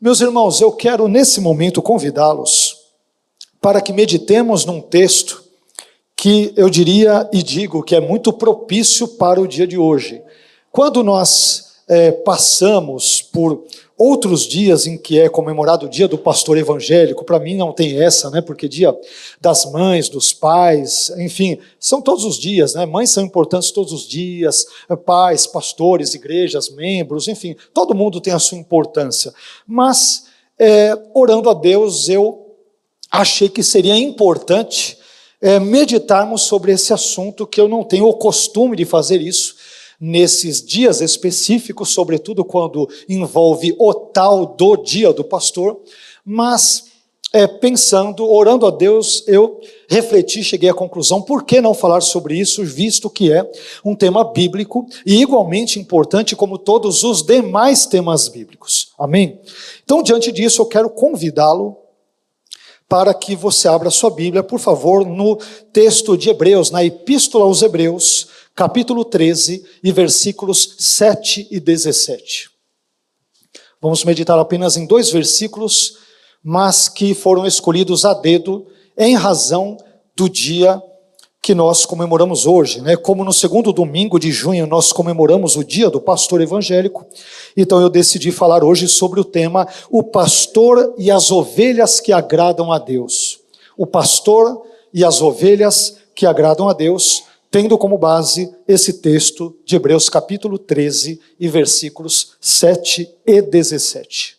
Meus irmãos, eu quero nesse momento convidá-los para que meditemos num texto que eu diria e digo que é muito propício para o dia de hoje. Quando nós passamos por outros dias em que é comemorado o dia do pastor evangélico, para mim não tem essa, né? Porque dia das mães, dos pais, enfim, são todos os dias, né? Mães são importantes todos os dias, pais, pastores, igrejas, membros, enfim, todo mundo tem a sua importância. Mas, orando a Deus, eu achei que seria importante meditarmos sobre esse assunto, que eu não tenho o costume de fazer isso nesses dias específicos, sobretudo quando envolve o tal do dia do pastor, mas pensando, orando a Deus, eu refleti, cheguei à conclusão, por que não falar sobre isso, visto que é um tema bíblico e igualmente importante como todos os demais temas bíblicos, amém? Então, diante disso, eu quero convidá-lo para que você abra sua Bíblia, por favor, no texto de Hebreus, na Epístola aos Hebreus, capítulo 13, e versículos 7 e 17. Vamos meditar apenas em 2 versículos, mas que foram escolhidos a dedo em razão do dia que nós comemoramos hoje, né? Como no segundo domingo de junho nós comemoramos o dia do pastor evangélico, então eu decidi falar hoje sobre o tema o pastor e as ovelhas que agradam a Deus. O pastor e as ovelhas que agradam a Deus, tendo como base esse texto de Hebreus capítulo 13 e versículos 7 e 17.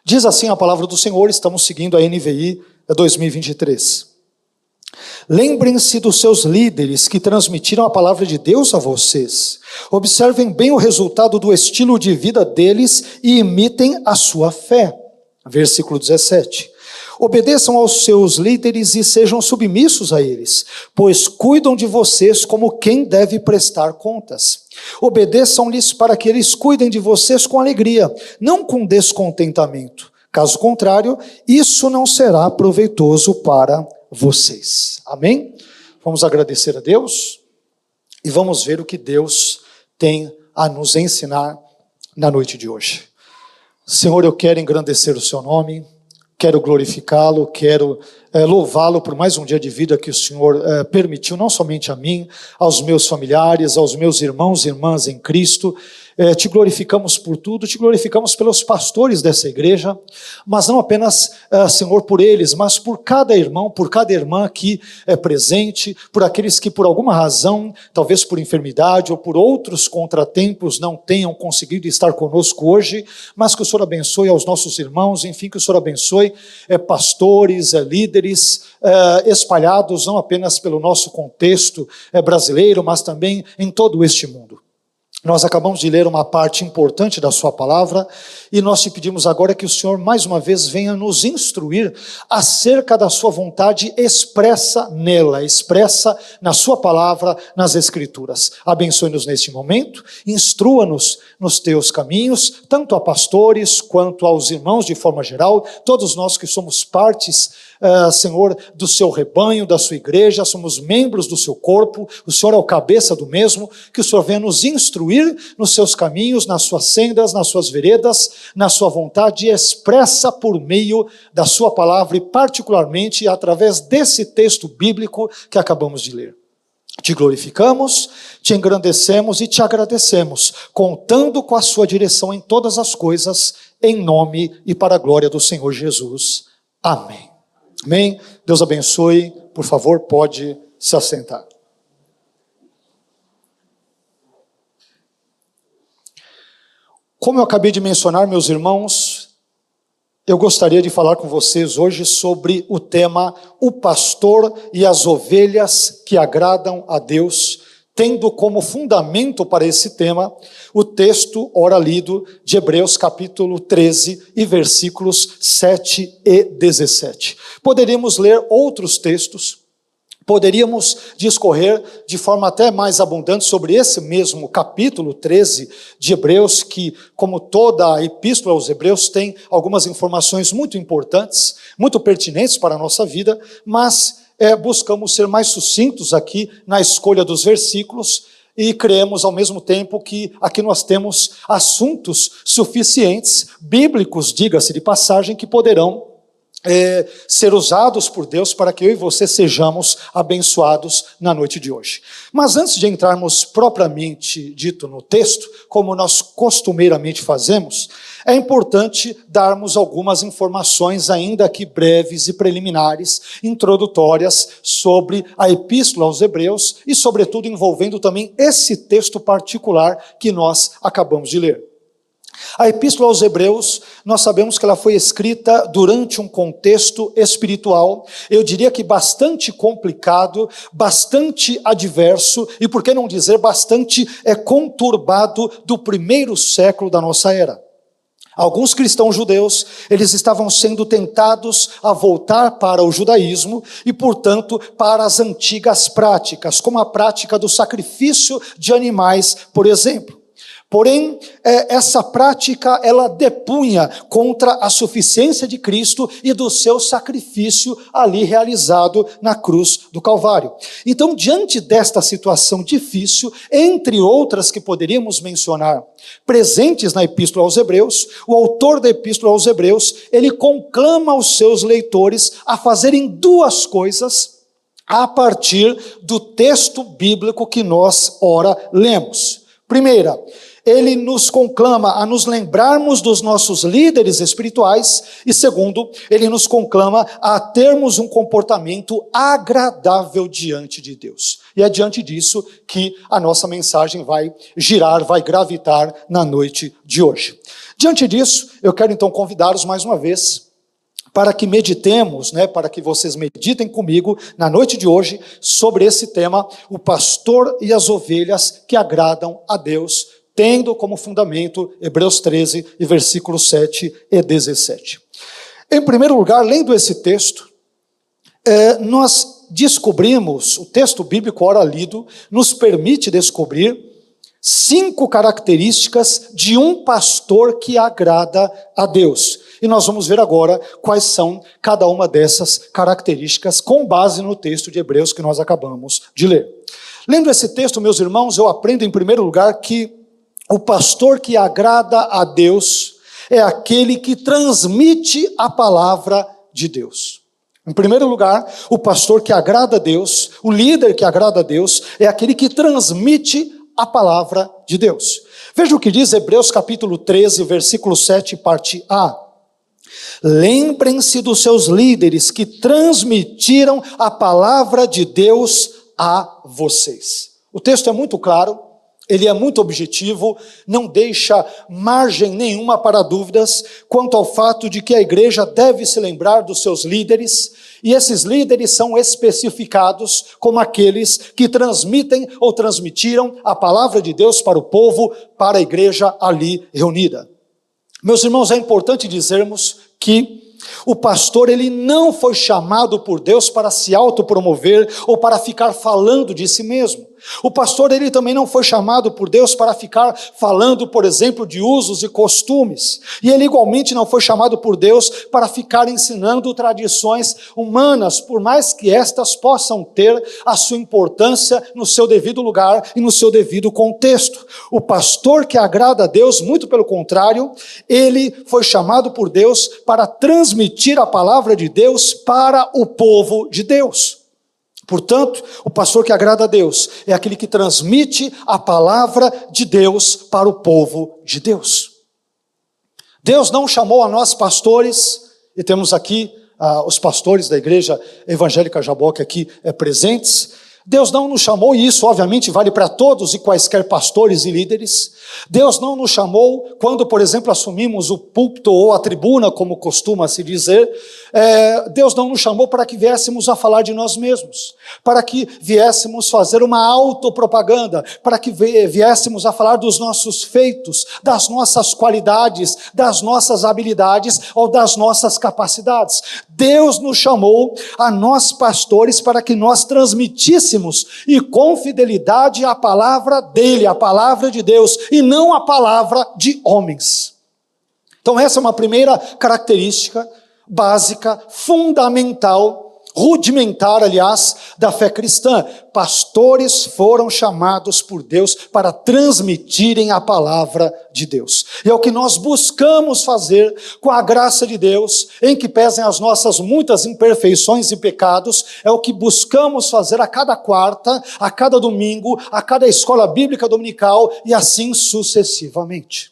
Diz assim a palavra do Senhor, estamos seguindo a NVI 2023. Lembrem-se dos seus líderes que transmitiram a palavra de Deus a vocês. Observem bem o resultado do estilo de vida deles e imitem a sua fé. Versículo 17. Obedeçam aos seus líderes e sejam submissos a eles, pois cuidam de vocês como quem deve prestar contas. Obedeçam-lhes para que eles cuidem de vocês com alegria, não com descontentamento. Caso contrário, isso não será proveitoso para vocês. Amém? Vamos agradecer a Deus e vamos ver o que Deus tem a nos ensinar na noite de hoje. Senhor, eu quero engrandecer o seu nome, quero glorificá-lo, quero louvá-lo por mais um dia de vida que o Senhor permitiu, não somente a mim, aos meus familiares, aos meus irmãos e irmãs em Cristo. Te glorificamos por tudo, te glorificamos pelos pastores dessa igreja, mas não apenas, Senhor, por eles, mas por cada irmão, por cada irmã aqui presente, por aqueles que por alguma razão, talvez por enfermidade ou por outros contratempos não tenham conseguido estar conosco hoje, mas que o Senhor abençoe aos nossos irmãos, enfim, que o Senhor abençoe pastores, líderes espalhados não apenas pelo nosso contexto brasileiro, mas também em todo este mundo. Nós acabamos de ler uma parte importante da sua palavra e nós te pedimos agora que o Senhor mais uma vez venha nos instruir acerca da sua vontade expressa nela, expressa na sua palavra, nas escrituras. Abençoe-nos neste momento, instrua-nos nos teus caminhos, tanto a pastores quanto aos irmãos de forma geral, todos nós que somos partes, Senhor, do seu rebanho, da sua igreja, somos membros do seu corpo, o Senhor é o cabeça do mesmo, que o Senhor venha nos instruir nos seus caminhos, nas suas sendas, nas suas veredas, na sua vontade expressa por meio da sua palavra e particularmente através desse texto bíblico que acabamos de ler. Te glorificamos, te engrandecemos e te agradecemos, contando com a sua direção em todas as coisas, em nome e para a glória do Senhor Jesus. Amém. Amém? Deus abençoe. Por favor, pode se assentar. Como eu acabei de mencionar, meus irmãos, eu gostaria de falar com vocês hoje sobre o tema o pastor e as ovelhas que agradam a Deus, tendo como fundamento para esse tema o texto ora lido de Hebreus capítulo 13 e versículos 7 e 17. Poderíamos ler outros textos, poderíamos discorrer de forma até mais abundante sobre esse mesmo capítulo 13 de Hebreus, que, como toda a epístola aos Hebreus, tem algumas informações muito importantes, muito pertinentes para a nossa vida, mas buscamos ser mais sucintos aqui na escolha dos versículos, e cremos ao mesmo tempo que aqui nós temos assuntos suficientes, bíblicos, diga-se de passagem, que poderão ser usados por Deus para que eu e você sejamos abençoados na noite de hoje. Mas antes de entrarmos propriamente dito no texto, como nós costumeiramente fazemos, é importante darmos algumas informações, ainda que breves e preliminares, introdutórias, sobre a Epístola aos Hebreus e, sobretudo, envolvendo também esse texto particular que nós acabamos de ler. A Epístola aos Hebreus, nós sabemos que ela foi escrita durante um contexto espiritual, eu diria que bastante complicado, bastante adverso e, por que não dizer, bastante conturbado do primeiro século da nossa era. Alguns cristãos judeus, eles estavam sendo tentados a voltar para o judaísmo e, portanto, para as antigas práticas, como a prática do sacrifício de animais, por exemplo. Porém, essa prática, ela depunha contra a suficiência de Cristo e do seu sacrifício ali realizado na cruz do Calvário. Então, diante desta situação difícil, entre outras que poderíamos mencionar, presentes na Epístola aos Hebreus, o autor da Epístola aos Hebreus, ele conclama os seus leitores a fazerem duas coisas a partir do texto bíblico que nós ora lemos. Primeira, ele nos conclama a nos lembrarmos dos nossos líderes espirituais e, segundo, ele nos conclama a termos um comportamento agradável diante de Deus. E é diante disso que a nossa mensagem vai girar, vai gravitar na noite de hoje. Diante disso, eu quero então convidá-los mais uma vez para que meditemos, para que vocês meditem comigo na noite de hoje sobre esse tema, o pastor e as ovelhas que agradam a Deus, tendo como fundamento Hebreus 13 e versículos 7 e 17. Em primeiro lugar, lendo esse texto, nós descobrimos, o texto bíblico ora lido, nos permite descobrir 5 características de um pastor que agrada a Deus. E nós vamos ver agora quais são cada uma dessas características com base no texto de Hebreus que nós acabamos de ler. Lendo esse texto, meus irmãos, eu aprendo em primeiro lugar que o pastor que agrada a Deus é aquele que transmite a palavra de Deus. Em primeiro lugar, o pastor que agrada a Deus, o líder que agrada a Deus, é aquele que transmite a palavra de Deus. Veja o que diz Hebreus capítulo 13, versículo 7, parte A. Lembrem-se dos seus líderes que transmitiram a palavra de Deus a vocês. O texto é muito claro. Ele é muito objetivo, não deixa margem nenhuma para dúvidas quanto ao fato de que a igreja deve se lembrar dos seus líderes, e esses líderes são especificados como aqueles que transmitem ou transmitiram a palavra de Deus para o povo, para a igreja ali reunida. Meus irmãos, é importante dizermos que o pastor, ele não foi chamado por Deus para se autopromover ou para ficar falando de si mesmo. O pastor, ele também não foi chamado por Deus para ficar falando, por exemplo, de usos e costumes. E ele igualmente não foi chamado por Deus para ficar ensinando tradições humanas, por mais que estas possam ter a sua importância no seu devido lugar e no seu devido contexto. O pastor que agrada a Deus, muito pelo contrário, ele foi chamado por Deus para transmitir a palavra de Deus para o povo de Deus. Portanto, o pastor que agrada a Deus é aquele que transmite a palavra de Deus para o povo de Deus. Deus não chamou a nós pastores, e temos aqui os pastores da igreja evangélica Jaboque aqui presentes. Deus não nos chamou, e isso obviamente vale para todos e quaisquer pastores e líderes. Deus não nos chamou quando, por exemplo, assumimos o púlpito ou a tribuna, como costuma se dizer. Deus não nos chamou para que viéssemos a falar de nós mesmos, para que viéssemos fazer uma autopropaganda, para que viéssemos a falar dos nossos feitos, das nossas qualidades, das nossas habilidades ou das nossas capacidades. Deus nos chamou a nós pastores para que nós transmitíssemos e com fidelidade a palavra dele, a palavra de Deus, e não a palavra de homens. Então essa é uma primeira característica básica, fundamental. rudimentar, aliás, da fé cristã. Pastores foram chamados por Deus para transmitirem a palavra de Deus. E é o que nós buscamos fazer com a graça de Deus, em que pesem as nossas muitas imperfeições e pecados, é o que buscamos fazer a cada quarta, a cada domingo, a cada escola bíblica dominical e assim sucessivamente.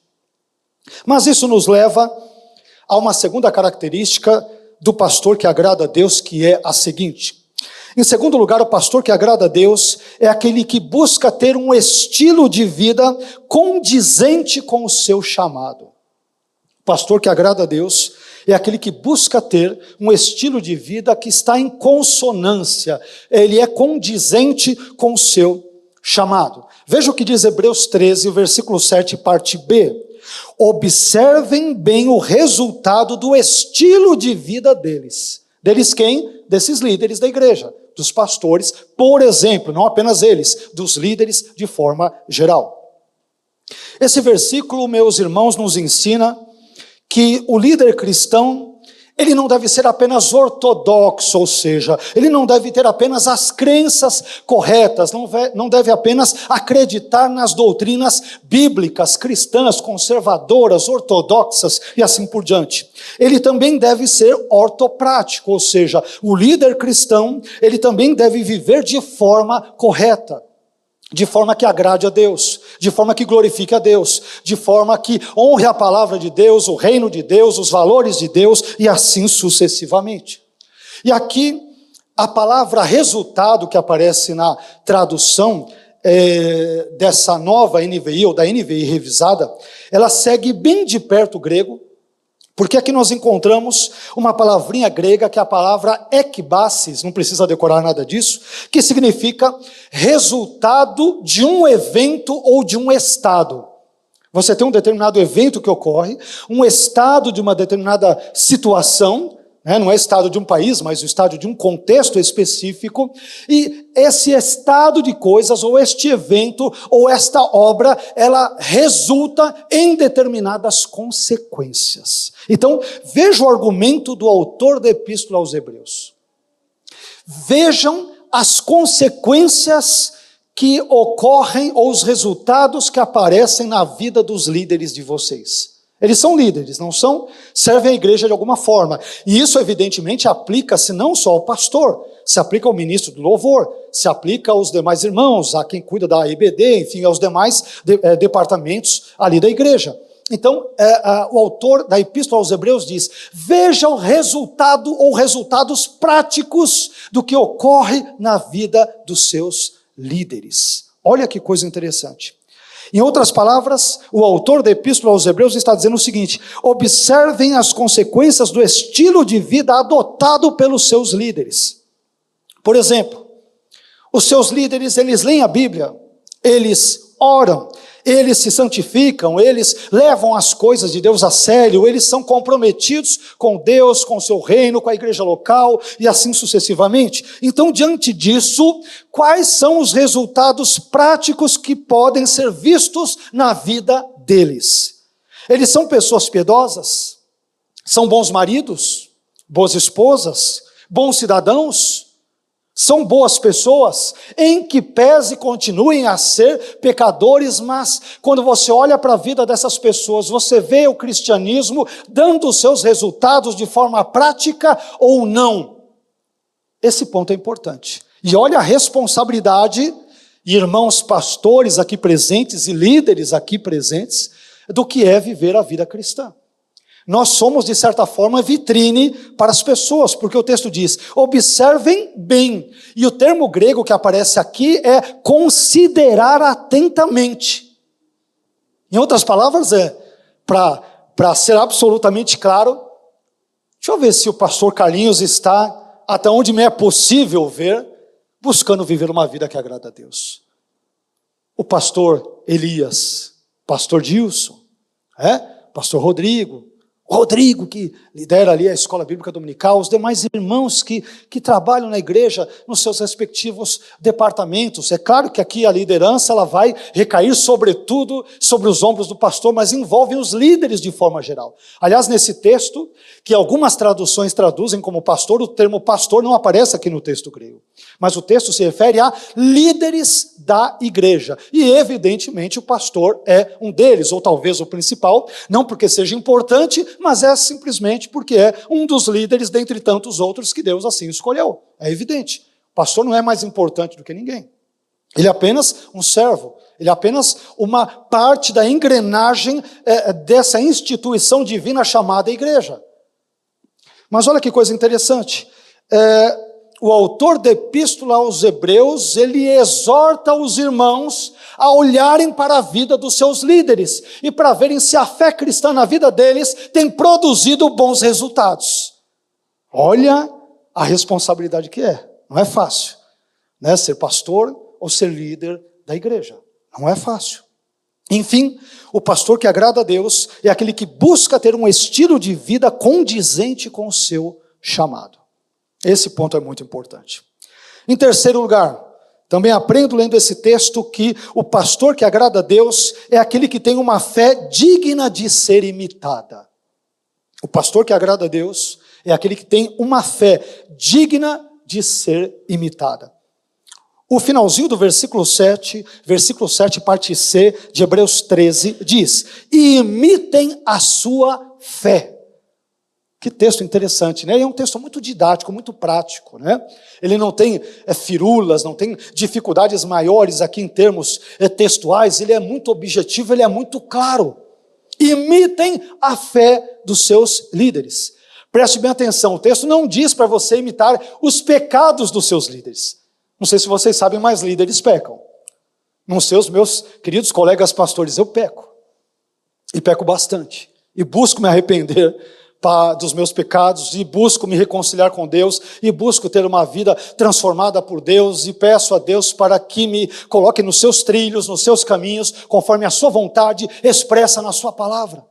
Mas isso nos leva a uma segunda característica do pastor que agrada a Deus, que é a seguinte. Em segundo lugar, o pastor que agrada a Deus é aquele que busca ter um estilo de vida condizente com o seu chamado. O pastor que agrada a Deus é aquele que busca ter um estilo de vida que está em consonância, ele é condizente com o seu chamado. Veja o que diz Hebreus 13, versículo 7, parte B. Observem bem o resultado do estilo de vida deles. Deles quem? Desses líderes da igreja, dos pastores, por exemplo, não apenas eles, dos líderes de forma geral. Esse versículo, meus irmãos, nos ensina que o líder cristão, ele não deve ser apenas ortodoxo, ou seja, ele não deve ter apenas as crenças corretas, não deve apenas acreditar nas doutrinas bíblicas, cristãs, conservadoras, ortodoxas e assim por diante. Ele também deve ser ortoprático, ou seja, o líder cristão, ele também deve viver de forma correta, de forma que agrade a Deus, de forma que glorifique a Deus, de forma que honre a palavra de Deus, o reino de Deus, os valores de Deus e assim sucessivamente. E aqui a palavra resultado que aparece na tradução dessa nova NVI ou da NVI revisada, ela segue bem de perto o grego, porque aqui nós encontramos uma palavrinha grega que é a palavra ekbasis, não precisa decorar nada disso, que significa resultado de um evento ou de um estado. Você tem um determinado evento que ocorre, um estado de uma determinada situação, não é estado de um país, mas o estado de um contexto específico, e esse estado de coisas, ou este evento, ou esta obra, ela resulta em determinadas consequências. Então, veja o argumento do autor da Epístola aos Hebreus. Vejam as consequências que ocorrem, ou os resultados que aparecem na vida dos líderes de vocês. Eles são líderes, não são? Servem à igreja de alguma forma. E isso, evidentemente, aplica-se não só ao pastor, se aplica ao ministro do louvor, se aplica aos demais irmãos, a quem cuida da IBD, enfim, aos demais departamentos ali da igreja. Então, o autor da Epístola aos Hebreus diz, veja o resultado ou resultados práticos do que ocorre na vida dos seus líderes. Olha que coisa interessante. Em outras palavras, o autor da Epístola aos Hebreus está dizendo o seguinte, observem as consequências do estilo de vida adotado pelos seus líderes. Por exemplo, os seus líderes, eles leem a Bíblia, eles oram, eles se santificam, eles levam as coisas de Deus a sério, eles são comprometidos com Deus, com o seu reino, com a igreja local e assim sucessivamente. Então, diante disso, quais são os resultados práticos que podem ser vistos na vida deles? Eles são pessoas piedosas? São bons maridos? Boas esposas? Bons cidadãos? São boas pessoas, em que pese continuem a ser pecadores, mas quando você olha para a vida dessas pessoas, você vê o cristianismo dando os seus resultados de forma prática ou não. Esse ponto é importante. E olha a responsabilidade, irmãos pastores aqui presentes e líderes aqui presentes, do que é viver a vida cristã. Nós somos, de certa forma, vitrine para as pessoas, porque o texto diz, observem bem. E o termo grego que aparece aqui é considerar atentamente. Em outras palavras, para ser absolutamente claro, deixa eu ver se o pastor Carlinhos está, até onde me é possível ver, buscando viver uma vida que agrada a Deus. O pastor Elias, pastor Dilson, pastor Rodrigo, O Rodrigo, que lidera ali a escola bíblica dominical, os demais irmãos que trabalham na igreja nos seus respectivos departamentos. É claro que aqui a liderança ela vai recair sobretudo sobre os ombros do pastor, mas envolve os líderes de forma geral. Aliás, nesse texto, que algumas traduções traduzem como pastor, o termo pastor não aparece aqui no texto grego. Mas o texto se refere a líderes da igreja. E evidentemente o pastor é um deles, ou talvez o principal, não porque seja importante, mas é simplesmente porque é um dos líderes dentre tantos outros que Deus assim escolheu. É evidente. O pastor não é mais importante do que ninguém. Ele é apenas um servo. Ele é apenas uma parte da engrenagem dessa instituição divina chamada igreja. Mas olha que coisa interessante. O autor da epístola aos Hebreus, ele exorta os irmãos a olharem para a vida dos seus líderes e para verem se a fé cristã na vida deles tem produzido bons resultados. Olha a responsabilidade que é. Não é fácil, né? Ser pastor ou ser líder da igreja. Não é fácil. Enfim, o pastor que agrada a Deus é aquele que busca ter um estilo de vida condizente com o seu chamado. Esse ponto é muito importante. Em terceiro lugar, também aprendo lendo esse texto que o pastor que agrada a Deus é aquele que tem uma fé digna de ser imitada. O pastor que agrada a Deus é aquele que tem uma fé digna de ser imitada. O finalzinho do versículo 7, parte C de Hebreus 13, diz: e imitem a sua fé. Que texto interessante, né? É um texto muito didático, muito prático, né? Ele não tem firulas, não tem dificuldades maiores aqui em termos textuais, ele é muito objetivo, ele é muito claro. Imitem a fé dos seus líderes. Preste bem atenção, o texto não diz para você imitar os pecados dos seus líderes. Não sei se vocês sabem, mas líderes pecam. Não sei os meus queridos colegas pastores, eu peco. E peco bastante. E busco me arrepender dos meus pecados, e busco me reconciliar com Deus, e busco ter uma vida transformada por Deus, e peço a Deus para que me coloque nos seus trilhos, nos seus caminhos, conforme a sua vontade expressa na sua palavra.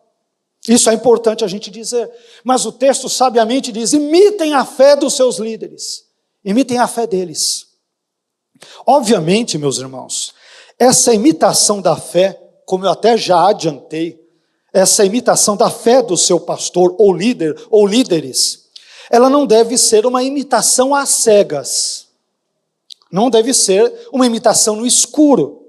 Isso é importante a gente dizer. Mas o texto sabiamente diz: imitem a fé dos seus líderes, imitem a fé deles. Obviamente, meus irmãos, essa imitação da fé, como eu até já adiantei, essa imitação da fé do seu pastor ou líder ou líderes, ela não deve ser uma imitação às cegas. Não deve ser uma imitação no escuro.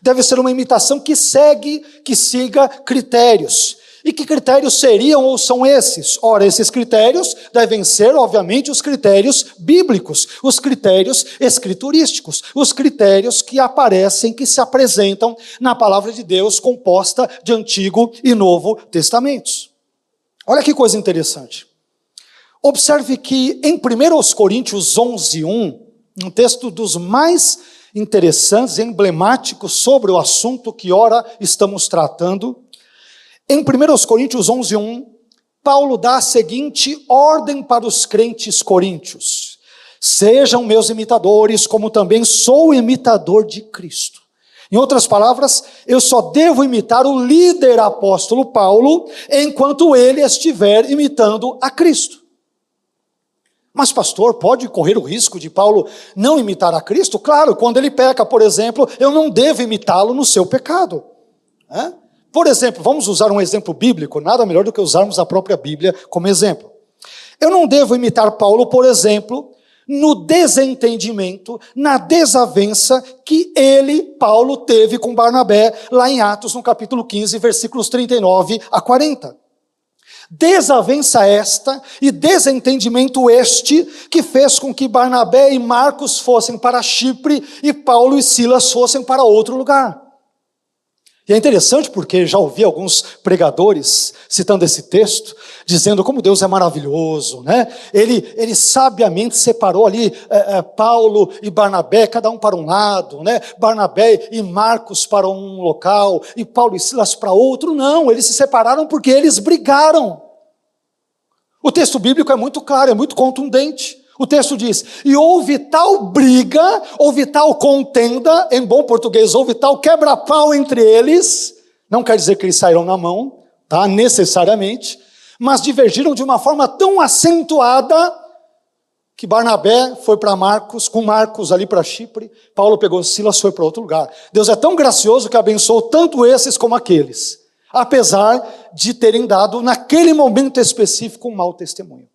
Deve ser uma imitação que siga critérios. E que critérios seriam ou são esses? Ora, esses critérios devem ser, obviamente, os critérios bíblicos, os critérios escriturísticos, os critérios que aparecem, que se apresentam na palavra de Deus, composta de Antigo e Novo Testamentos. Olha que coisa interessante. Observe que em 1 Coríntios 11:1, um texto dos mais interessantes e emblemáticos sobre o assunto que ora estamos tratando, em 1 Coríntios 11:1, Paulo dá a seguinte ordem para os crentes coríntios: sejam meus imitadores, como também sou imitador de Cristo. Em outras palavras, eu só devo imitar o líder apóstolo Paulo, enquanto ele estiver imitando a Cristo. Mas pastor, pode correr o risco de Paulo não imitar a Cristo? Claro, quando ele peca, por exemplo, eu não devo imitá-lo no seu pecado, né? Por exemplo, vamos usar um exemplo bíblico, nada melhor do que usarmos a própria Bíblia como exemplo. Eu não devo imitar Paulo, por exemplo, no desentendimento, na desavença que Paulo, teve com Barnabé, lá em Atos, no capítulo 15, versículos 39 a 40. Desavença esta e desentendimento este que fez com que Barnabé e Marcos fossem para Chipre e Paulo e Silas fossem para outro lugar. E é interessante porque já ouvi alguns pregadores citando esse texto, dizendo como Deus é maravilhoso, né? Ele sabiamente separou ali Paulo e Barnabé, cada um para um lado, né? Barnabé e Marcos para um local, e Paulo e Silas para outro. Não, eles se separaram porque eles brigaram. O texto bíblico é muito claro, é muito contundente. O texto diz: e houve tal briga, houve tal contenda, em bom português, houve tal quebra-pau entre eles, não quer dizer que eles saíram na mão, tá? Necessariamente, mas divergiram de uma forma tão acentuada que Barnabé foi para Marcos, com Marcos ali para Chipre, Paulo pegou Silas, foi para outro lugar. Deus é tão gracioso que abençoou tanto esses como aqueles, apesar de terem dado naquele momento específico um mau testemunho.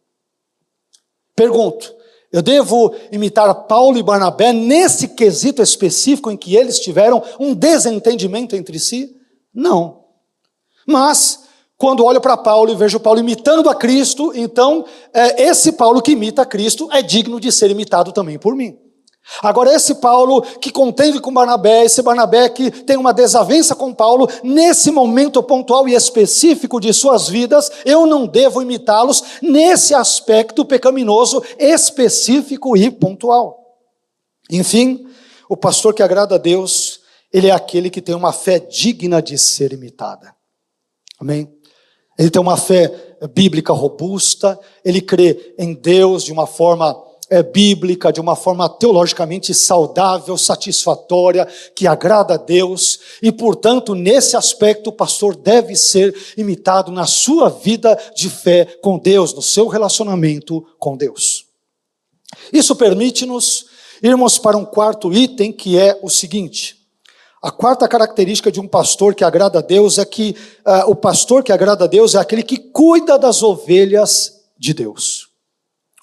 Pergunto, eu devo imitar Paulo e Barnabé nesse quesito específico em que eles tiveram um desentendimento entre si? Não. Mas, quando olho para Paulo e vejo Paulo imitando a Cristo, então esse Paulo que imita a Cristo é digno de ser imitado também por mim. Agora, esse Paulo que contende com Barnabé, esse Barnabé que tem uma desavença com Paulo, nesse momento pontual e específico de suas vidas, eu não devo imitá-los nesse aspecto pecaminoso específico e pontual. Enfim, o pastor que agrada a Deus, ele é aquele que tem uma fé digna de ser imitada. Amém? Ele tem uma fé bíblica robusta, ele crê em Deus de uma forma bíblica, de uma forma teologicamente saudável, satisfatória, que agrada a Deus, e portanto nesse aspecto o pastor deve ser imitado na sua vida de fé com Deus, no seu relacionamento com Deus. Isso permite-nos irmos para um quarto item, que é o seguinte: a quarta característica de um pastor que agrada a Deus é que o pastor que agrada a Deus é aquele que cuida das ovelhas de Deus.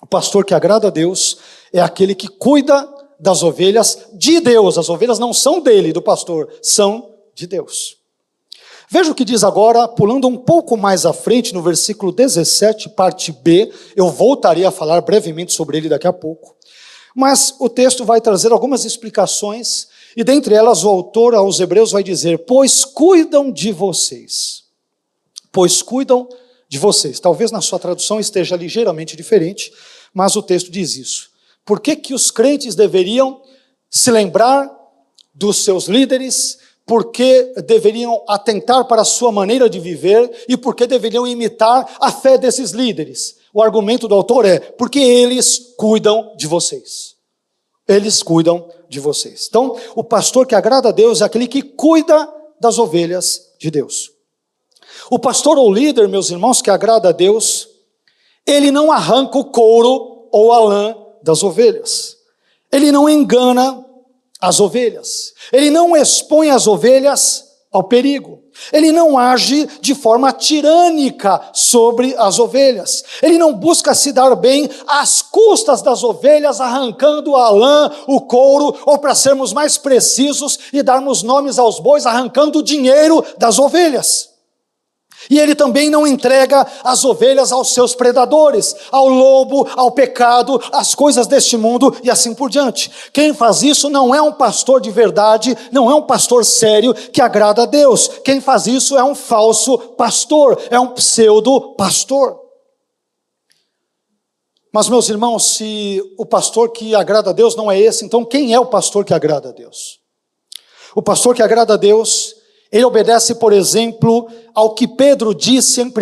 O pastor que agrada a Deus é aquele que cuida das ovelhas de Deus. As ovelhas não são dele, do pastor, são de Deus. Veja o que diz agora, pulando um pouco mais à frente, no versículo 17, parte B. Eu voltarei a falar brevemente sobre ele daqui a pouco. Mas o texto vai trazer algumas explicações, e dentre elas o autor aos Hebreus vai dizer: pois cuidam de vocês. Pois cuidam de vocês. Talvez na sua tradução esteja ligeiramente diferente, mas o texto diz isso. Por que que os crentes deveriam se lembrar dos seus líderes? Por que deveriam atentar para a sua maneira de viver? E por que deveriam imitar a fé desses líderes? O argumento do autor é: porque eles cuidam de vocês. Eles cuidam de vocês. Então, o pastor que agrada a Deus é aquele que cuida das ovelhas de Deus. O pastor ou líder, meus irmãos, que agrada a Deus, ele não arranca o couro ou a lã das ovelhas. Ele não engana as ovelhas. Ele não expõe as ovelhas ao perigo. Ele não age de forma tirânica sobre as ovelhas. Ele não busca se dar bem às custas das ovelhas, arrancando a lã, o couro, ou para sermos mais precisos e darmos nomes aos bois, arrancando o dinheiro das ovelhas. E ele também não entrega as ovelhas aos seus predadores, ao lobo, ao pecado, às coisas deste mundo e assim por diante. Quem faz isso não é um pastor de verdade, não é um pastor sério que agrada a Deus. Quem faz isso é um falso pastor, é um pseudo-pastor. Mas, meus irmãos, se o pastor que agrada a Deus não é esse, então quem é o pastor que agrada a Deus? O pastor que agrada a Deus, ele obedece, por exemplo, ao que Pedro disse em 1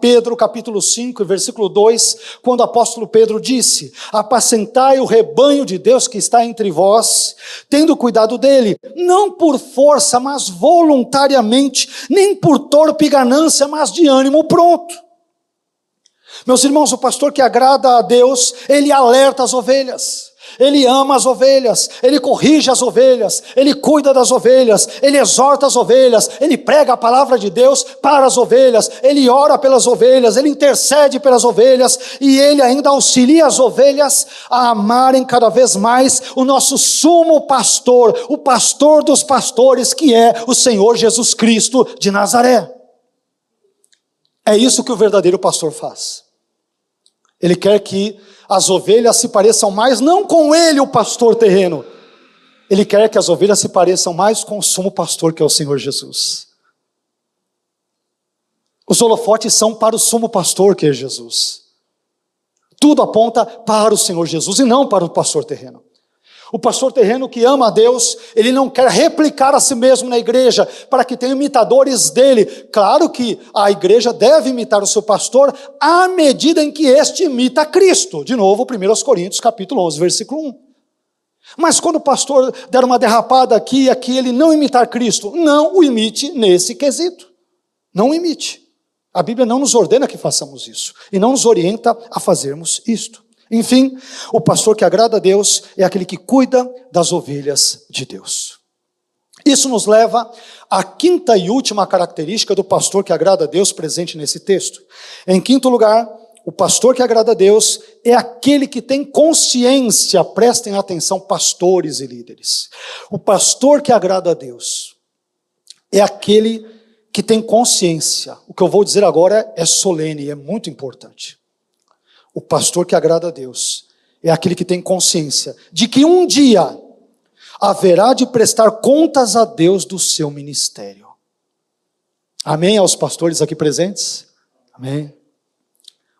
Pedro capítulo 5, versículo 2, quando o apóstolo Pedro disse: apacentai o rebanho de Deus que está entre vós, tendo cuidado dele, não por força, mas voluntariamente, nem por torpe ganância, mas de ânimo pronto. Meus irmãos, o pastor que agrada a Deus, ele alerta as ovelhas. Ele ama as ovelhas, ele corrige as ovelhas, ele cuida das ovelhas, ele exorta as ovelhas, ele prega a palavra de Deus para as ovelhas, ele ora pelas ovelhas, ele intercede pelas ovelhas, e ele ainda auxilia as ovelhas a amarem cada vez mais o nosso sumo pastor, o pastor dos pastores, que é o Senhor Jesus Cristo de Nazaré. É isso que o verdadeiro pastor faz. Ele quer que as ovelhas se pareçam mais, não com ele, o pastor terreno. Ele quer que as ovelhas se pareçam mais com o sumo pastor, que é o Senhor Jesus. Os holofotes são para o sumo pastor, que é Jesus. Tudo aponta para o Senhor Jesus e não para o pastor terreno. O pastor terreno que ama a Deus, ele não quer replicar a si mesmo na igreja, para que tenha imitadores dele. Claro que a igreja deve imitar o seu pastor, à medida em que este imita Cristo. De novo, 1 Coríntios capítulo 11, versículo 1. Mas quando o pastor der uma derrapada aqui e aqui, ele não imitar Cristo, não o imite nesse quesito. Não o imite. A Bíblia não nos ordena que façamos isso, e não nos orienta a fazermos isto. Enfim, o pastor que agrada a Deus é aquele que cuida das ovelhas de Deus. Isso nos leva à quinta e última característica do pastor que agrada a Deus presente nesse texto. Em quinto lugar, o pastor que agrada a Deus é aquele que tem consciência, prestem atenção, pastores e líderes. O pastor que agrada a Deus é aquele que tem consciência. O que eu vou dizer agora é solene, é muito importante. O pastor que agrada a Deus é aquele que tem consciência de que um dia haverá de prestar contas a Deus do seu ministério. Amém aos pastores aqui presentes? Amém.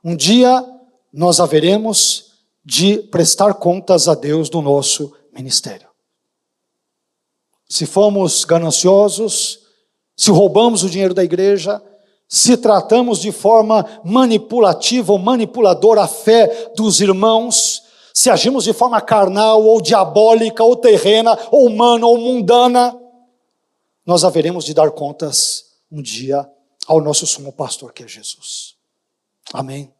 Um dia nós haveremos de prestar contas a Deus do nosso ministério. Se fomos gananciosos, se roubamos o dinheiro da igreja, se tratamos de forma manipulativa ou manipuladora a fé dos irmãos, se agimos de forma carnal ou diabólica ou terrena ou humana ou mundana, nós haveremos de dar contas um dia ao nosso sumo pastor, que é Jesus. Amém.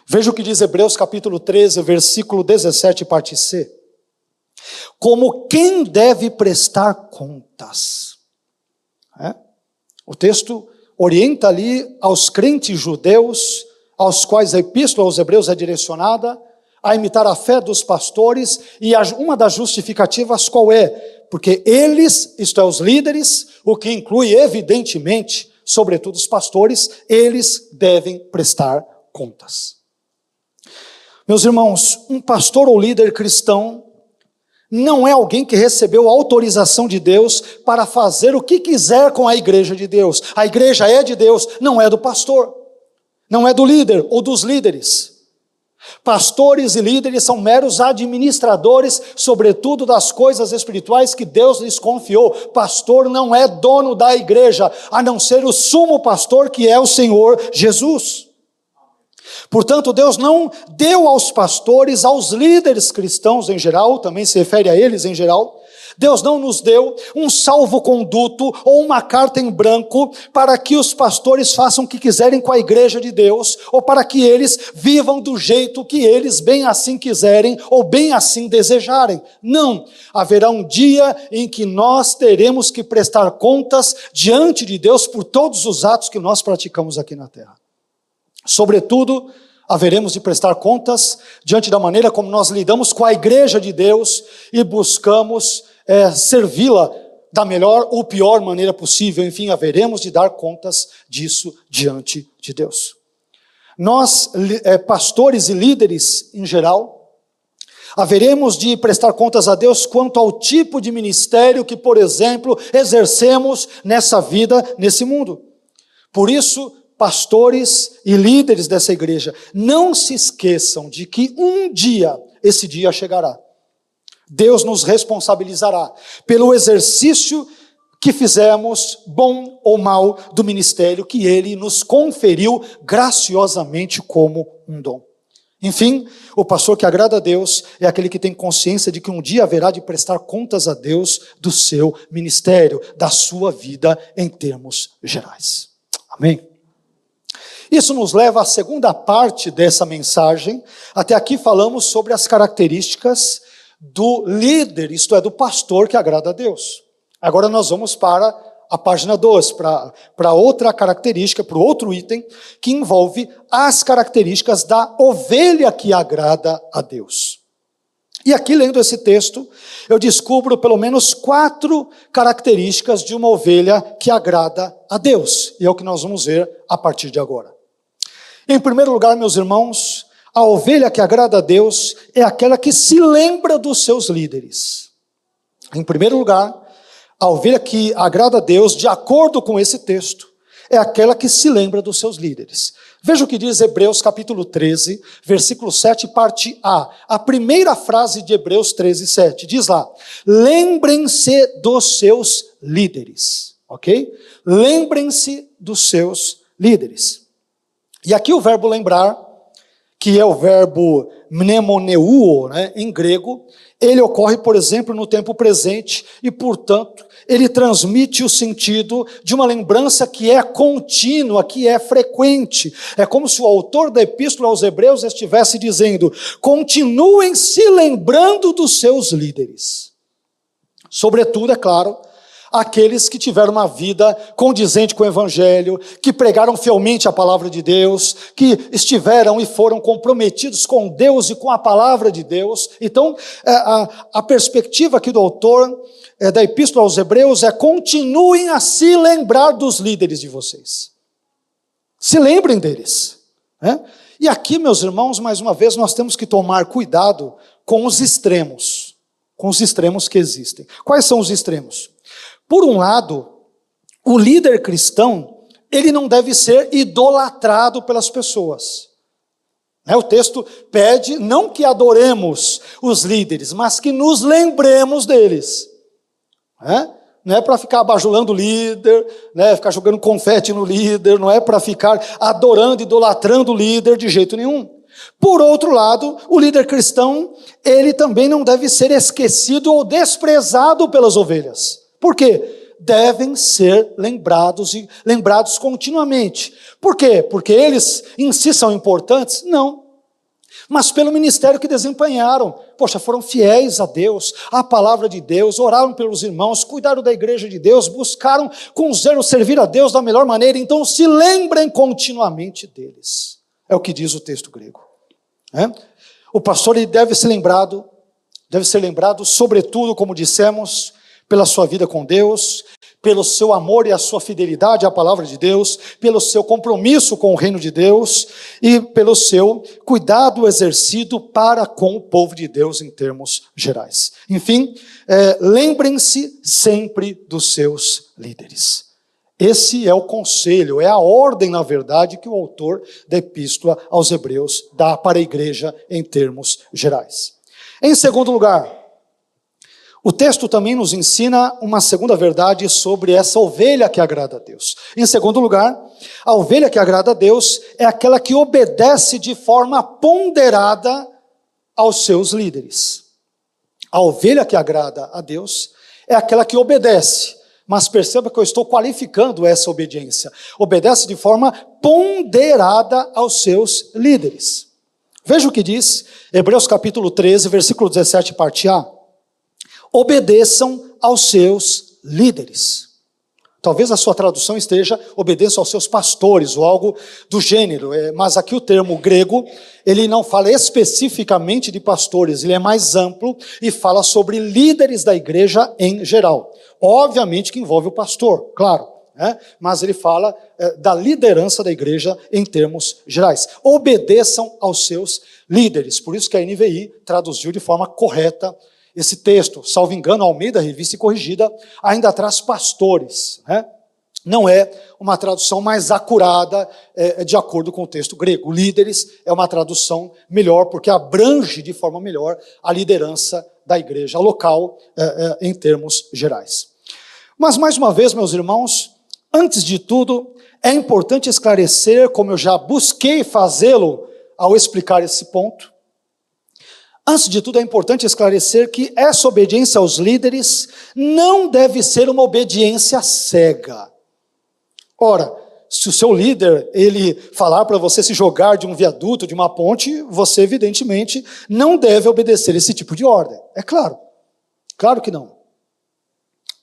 Veja o que diz Hebreus capítulo 13, versículo 17, parte C. Como quem deve prestar contas. O texto orienta ali aos crentes judeus, aos quais a epístola aos Hebreus é direcionada, a imitar a fé dos pastores, e uma das justificativas qual é? Porque eles, isto é, os líderes, o que inclui evidentemente, sobretudo os pastores, eles devem prestar contas. Meus irmãos, um pastor ou líder cristão não é alguém que recebeu autorização de Deus para fazer o que quiser com a igreja de Deus. A igreja é de Deus, não é do pastor, não é do líder ou dos líderes. Pastores e líderes são meros administradores, sobretudo das coisas espirituais que Deus lhes confiou. Pastor não é dono da igreja, a não ser o sumo pastor, que é o Senhor Jesus. Portanto, Deus não deu aos pastores, aos líderes cristãos em geral, também se refere a eles em geral, Deus não nos deu um salvo-conduto ou uma carta em branco para que os pastores façam o que quiserem com a igreja de Deus, ou para que eles vivam do jeito que eles bem assim quiserem ou bem assim desejarem. Não, haverá um dia em que nós teremos que prestar contas diante de Deus por todos os atos que nós praticamos aqui na terra. Sobretudo, haveremos de prestar contas diante da maneira como nós lidamos com a igreja de Deus e buscamos servi-la da melhor ou pior maneira possível. Enfim, haveremos de dar contas disso diante de Deus. Nós, pastores e líderes em geral, haveremos de prestar contas a Deus quanto ao tipo de ministério que, por exemplo, exercemos nessa vida, nesse mundo. Por isso, pastores e líderes dessa igreja, não se esqueçam de que um dia, esse dia chegará. Deus nos responsabilizará pelo exercício que fizemos, bom ou mal, do ministério que Ele nos conferiu graciosamente como um dom. Enfim, o pastor que agrada a Deus é aquele que tem consciência de que um dia haverá de prestar contas a Deus do seu ministério, da sua vida em termos gerais. Amém? Isso nos leva à segunda parte dessa mensagem. Até aqui falamos sobre as características do líder, isto é, do pastor que agrada a Deus. Agora nós vamos para a página 2, para outra característica, para o outro item, que envolve as características da ovelha que agrada a Deus. E aqui, lendo esse texto, eu descubro pelo menos 4 características de uma ovelha que agrada a Deus. E é o que nós vamos ver a partir de agora. Em primeiro lugar, meus irmãos, a ovelha que agrada a Deus é aquela que se lembra dos seus líderes. Em primeiro lugar, a ovelha que agrada a Deus, de acordo com esse texto, é aquela que se lembra dos seus líderes. Veja o que diz Hebreus capítulo 13, versículo 7, parte A. A primeira frase de Hebreus 13, 7, diz lá: lembrem-se dos seus líderes, ok? Lembrem-se dos seus líderes. E aqui o verbo lembrar, que é o verbo mnemoneuo, né, em grego, ele ocorre, por exemplo, no tempo presente e, portanto, ele transmite o sentido de uma lembrança que é contínua, que é frequente. É como se o autor da Epístola aos Hebreus estivesse dizendo: continuem se lembrando dos seus líderes. Sobretudo, é claro, aqueles que tiveram uma vida condizente com o Evangelho, que pregaram fielmente a palavra de Deus, que estiveram e foram comprometidos com Deus e com a palavra de Deus. Então, a perspectiva aqui do autor da Epístola aos Hebreus é: continuem a se lembrar dos líderes de vocês. Se lembrem deles. Né? E aqui, meus irmãos, mais uma vez, nós temos que tomar cuidado com os extremos que existem. Quais são os extremos? Por um lado, o líder cristão, ele não deve ser idolatrado pelas pessoas. O texto pede não que adoremos os líderes, mas que nos lembremos deles. Não é para ficar bajulando o líder, ficar jogando confete no líder, não é para ficar adorando, idolatrando o líder de jeito nenhum. Por outro lado, o líder cristão, ele também não deve ser esquecido ou desprezado pelas ovelhas. Por quê? Devem ser lembrados continuamente. Por quê? Porque eles em si são importantes? Não. Mas pelo ministério que desempenharam. Poxa, foram fiéis a Deus, à palavra de Deus, oraram pelos irmãos, cuidaram da igreja de Deus, buscaram com zelo servir a Deus da melhor maneira. Então se lembrem continuamente deles. É o que diz o texto grego. O pastor, ele deve ser lembrado sobretudo, como dissemos, pela sua vida com Deus, pelo seu amor e a sua fidelidade à palavra de Deus, pelo seu compromisso com o reino de Deus e pelo seu cuidado exercido para com o povo de Deus em termos gerais. Enfim, lembrem-se sempre dos seus líderes. Esse é o conselho, é a ordem, na verdade, que o autor da Epístola aos Hebreus dá para a igreja em termos gerais. Em segundo lugar, o texto também nos ensina uma segunda verdade sobre essa ovelha que agrada a Deus. Em segundo lugar, a ovelha que agrada a Deus é aquela que obedece de forma ponderada aos seus líderes. A ovelha que agrada a Deus é aquela que obedece, mas perceba que eu estou qualificando essa obediência. Obedece de forma ponderada aos seus líderes. Veja o que diz Hebreus capítulo 13, versículo 17, parte A. Obedeçam aos seus líderes. Talvez a sua tradução esteja obedeçam aos seus pastores ou algo do gênero, mas aqui o termo grego, ele não fala especificamente de pastores, ele é mais amplo e fala sobre líderes da igreja em geral. Obviamente que envolve o pastor, claro, mas ele fala da liderança da igreja em termos gerais. Obedeçam aos seus líderes, por isso que a NVI traduziu de forma correta esse texto, salvo engano, a Almeida, revista e corrigida, ainda traz pastores. Não é uma tradução mais acurada de acordo com o texto grego. Líderes é uma tradução melhor, porque abrange de forma melhor a liderança da igreja local em termos gerais. Mas, mais uma vez, meus irmãos, antes de tudo, é importante esclarecer, como eu já busquei fazê-lo ao explicar esse ponto. Antes de tudo, é importante esclarecer que essa obediência aos líderes não deve ser uma obediência cega. Ora, se o seu líder, ele falar para você se jogar de um viaduto, de uma ponte, você, evidentemente, não deve obedecer esse tipo de ordem. É claro. Claro que não.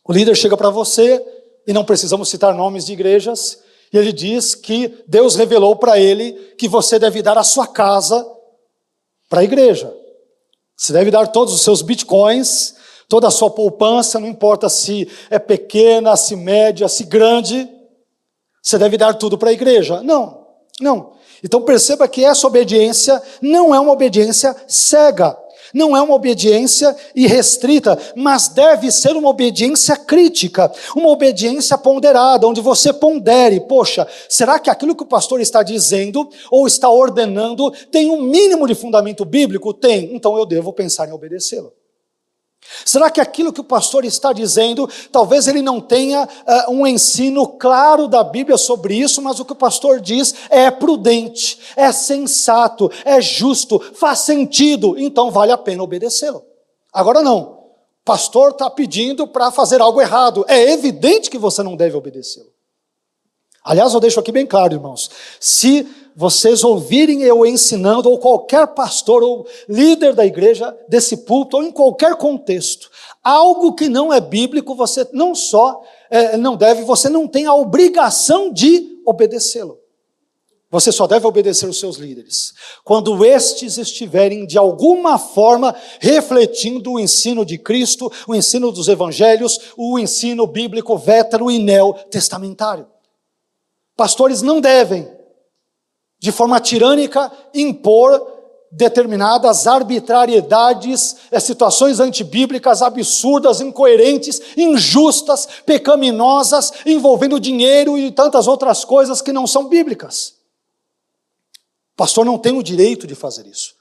O líder chega para você, e não precisamos citar nomes de igrejas, e ele diz que Deus revelou para ele que você deve dar a sua casa para a igreja. Você deve dar todos os seus bitcoins, toda a sua poupança, não importa se é pequena, se média, se grande, você deve dar tudo para a igreja. Não. Então perceba que essa obediência não é uma obediência cega, não é uma obediência irrestrita, mas deve ser uma obediência crítica, uma obediência ponderada, onde você pondere, poxa, será que aquilo que o pastor está dizendo ou está ordenando tem um mínimo de fundamento bíblico? Tem, então eu devo pensar em obedecê-lo. Será que aquilo que o pastor está dizendo, talvez ele não tenha um ensino claro da Bíblia sobre isso, mas o que o pastor diz é prudente, é sensato, é justo, faz sentido, então vale a pena obedecê-lo. Agora não, o pastor está pedindo para fazer algo errado, é evidente que você não deve obedecê-lo. Aliás, eu deixo aqui bem claro, irmãos, se vocês ouvirem eu ensinando, ou qualquer pastor ou líder da igreja, desse púlpito, ou em qualquer contexto, algo que não é bíblico, você não só não deve, você não tem a obrigação de obedecê-lo. Você só deve obedecer os seus líderes quando estes estiverem de alguma forma refletindo o ensino de Cristo, o ensino dos evangelhos, o ensino bíblico vétero e neotestamentário. Pastores não devem, de forma tirânica, impor determinadas arbitrariedades, situações antibíblicas, absurdas, incoerentes, injustas, pecaminosas, envolvendo dinheiro e tantas outras coisas que não são bíblicas. O pastor não tem o direito de fazer isso,